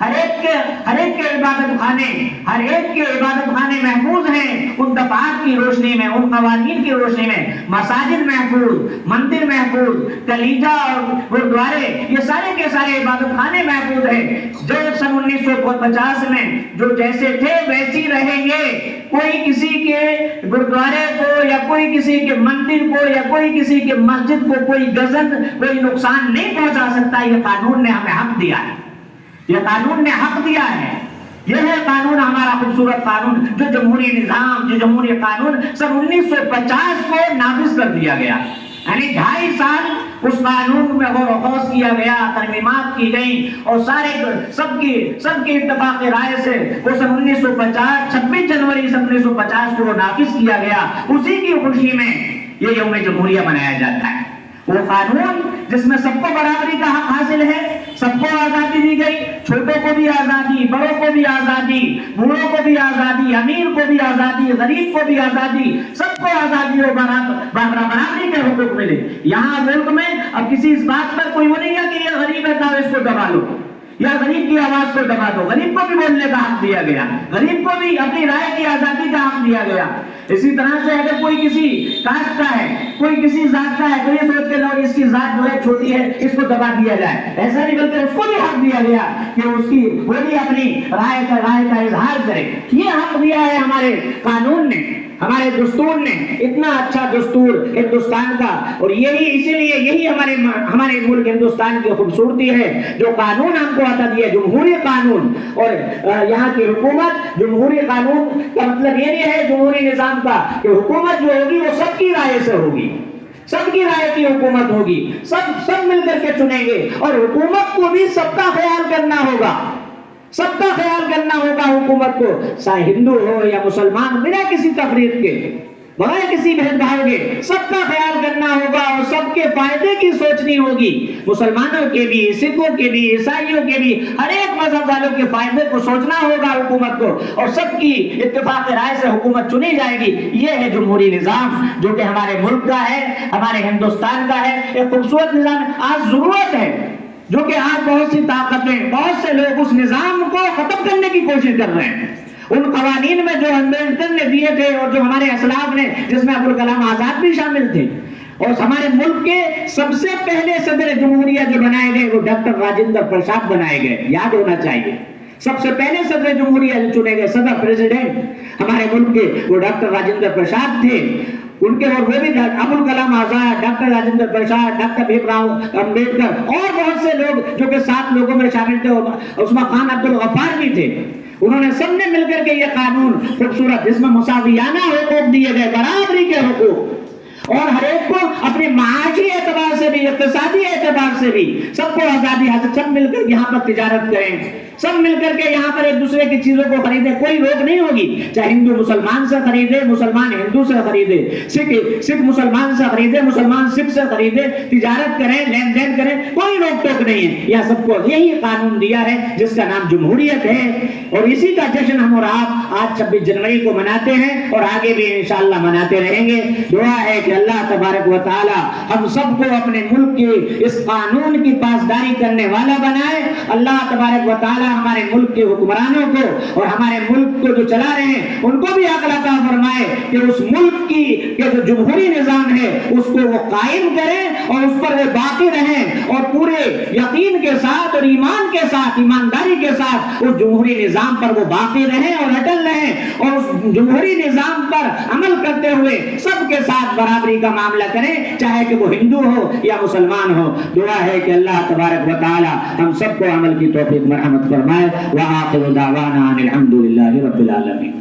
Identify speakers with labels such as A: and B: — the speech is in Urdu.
A: ہر ایک کے عبادت خانے محفوظ ہیں ان دفعات کی روشنی میں، ان قوانین کی روشنی میں۔ مساجد محفوظ، مندر محفوظ، کلیجہ اور گرودوارے یہ سارے کے سارے عبادت خانے محفوظ ہیں، جو سن 1950 میں جو جیسے تھے ویسی رہیں گے۔ کوئی کسی کے گرودوارے کو یا کوئی کسی کے مندر کو یا کوئی کسی کے مسجد کو کوئی گزن، کوئی نقصان نہیں پہنچا سکتا۔ یہ قانون نے ہمیں حق دیا ہے، یہ قانون نے حق دیا ہے۔ یہ ہے قانون، ہمارا خوبصورت قانون، جو جمہوری نظام، جو جمہوری قانون سن 1950 کو نافذ کر دیا گیا۔ یعنی 2.5 سال اس قانون میں غور و خوض کیا گیا، ترمیمات کی گئیں، اور سب کی اتفاق رائے سے وہ سن 1950 26 جنوری سن 1950 کو نافذ کیا گیا۔ اسی کی خوشی میں یہ یوم جمہوریہ منایا جاتا ہے۔ وہ قانون جس میں سب کو برابری کا حق حاصل ہے، سب کو آزادی دی گئی، چھوٹوں کو بھی آزادی، بڑوں کو بھی آزادی، بوڑھوں کو بھی آزادی، امیر کو بھی آزادی، غریب کو بھی آزادی، سب کو آزادی اور برابری کے حقوق ملے۔ یہاں ملک میں اب کسی اس بات پر کوئی وہ نہیں ہے کہ یہ غریب ہے تو اس کو دبا لو، یا غریب کی آواز کو دبا دو۔ غریب کو بھی بولنے کا حق دیا گیا، غریب کو بھی اپنی رائے کی آزادی کا حق دیا گیا۔ اسی طرح سے اگر کوئی کسی کاسٹ کا ہے، کوئی کسی ذات کا ہے، تو یہ سوچ کے لوگ اس کی ذات جو ہے چھوٹی ہے، اس کو دبا دیا جائے، ایسا نہیں، بلکہ اس کو بھی حق دیا گیا کہ وہ بھی اپنی رائے کا اظہار کرے۔ یہ حق دیا ہے ہمارے قانون نے، ہمارے دستور نے۔ اتنا اچھا دستور ہندوستان کا، اور اسی لیے یہی ہمارے ملک ہندوستان کی خوبصورتی ہے، جو قانون ہم کو عطا دیا، جمہوری قانون۔ اور یہاں کی حکومت، جمہوری قانون کا مطلب یہ نہیں ہے جمہوری نظام کا کہ حکومت جو ہوگی وہ سب کی رائے سے ہوگی، سب کی رائے کی حکومت ہوگی، سب مل کر کے چنیں گے، اور حکومت کو بھی سب کا خیال کرنا ہوگا، سب کا خیال کرنا ہوگا حکومت کو، چاہے ہندو ہو یا مسلمان، بنا کسی تفریق کے، بغیر کسی بھید بھاؤ کے، سب کا خیال کرنا ہوگا، اور سب کے فائدے کی سوچنی ہوگی، مسلمانوں کے بھی، سکھوں کے بھی، عیسائیوں کے بھی، ہر ایک مذہب والوں کے فائدے کو سوچنا ہوگا حکومت کو، اور سب کی اتفاق رائے سے حکومت چنی جائے گی۔ یہ ہے جمہوری نظام، جو کہ ہمارے ملک کا ہے، ہمارے ہندوستان کا ہے، ایک خوبصورت نظام۔ آج ضرورت ہے، جو کہ آج بہت سی طاقتیں، بہت سے لوگ اس نظام کو ختم کرنے کی کوشش کر رہے ہیں۔ ان قوانین میں جو امبیڈکر نے دیے تھے، اور جو ہمارے اسلاف نے، جس میں ابوالکلام آزاد بھی شامل تھے، اور ہمارے ملک کے سب سے پہلے صدر جمہوریہ جو بنائے گئے وہ ڈاکٹر راجندر پرساد بنائے گئے، یاد ہونا چاہیے۔ سب سے پہلے صدر جمہوریہ جو چنے گئے، صدر پریزیڈنٹ ہمارے ملک کے، وہ ڈاکٹر راجندر پرساد تھے۔ ان کے، اور وہ بھی ابوالکلام آزاد، ڈاکٹر راجندر پرساد، ڈاکٹر بھیم راؤ امبیڈکر، اور بہت سے لوگ جو کہ 7 لوگوں میں شامل تھے، عثمان خان عبدالغفار بھی تھے۔ انہوں نے سب نے مل کر کے یہ قانون خوبصورت، جس میں مساویانہ حقوق دیے گئے، برابری کے حقوق، اور ہر ایک کو اپنے معاشی اعتبار سے بھی، اقتصادی اعتبار سے بھی سب کو آزادی حاصل، سب مل کر یہاں پر تجارت کریں، سب مل کر کے یہاں پر ایک دوسرے کی چیزوں کو خریدیں، کوئی روک نہیں ہوگی، چاہے ہندو مسلمان سے خریدے، مسلمان ہندو سے خریدے، سکھ مسلمان سے خریدے، مسلمان سکھ سے خریدے، تجارت کریں، لین دین کریں، کوئی روک ٹوک نہیں ہے۔ یہ سب کو یہی قانون دیا ہے، جس کا نام جمہوریت ہے، اور اسی کا جشن ہم اور آپ آج 26 جنوری کو مناتے ہیں، اور آگے بھی انشاءاللہ مناتے رہیں گے۔ دعا ہے کہ اللہ تبارک و تعالی ہم سب کو اپنے ملک کے اس قانون کی پاسداری کرنے والا بنائے۔ اللہ تبارک و تعالی ہمارے ملک کے حکمرانوں کو اور ہمارے ملک کو جو چلا رہے ہیں ان کو بھی عقل عطا فرمائے کہ اس ملک کی جو جمہوری نظام ہے اس کو وہ قائم کریں اور اس پر وہ باقی رہیں، اور پورے یقین کے ساتھ اور ایمان کے ساتھ، ایمانداری کے ساتھ اس جمہوری نظام پر وہ باقی رہیں اور اٹل رہیں، اور اس جمہوری نظام پر عمل کرتے ہوئے سب کے ساتھ برابری کا معاملہ کریں، چاہے کہ وہ ہندو ہو یا مسلمان ہو۔ دعا ہے کہ اللہ تبارک و تعالی ہم سب کو عمل کی توفیق مرحمت فرمائے۔ وآخر دعوانا ان الحمد للہ رب العالمین۔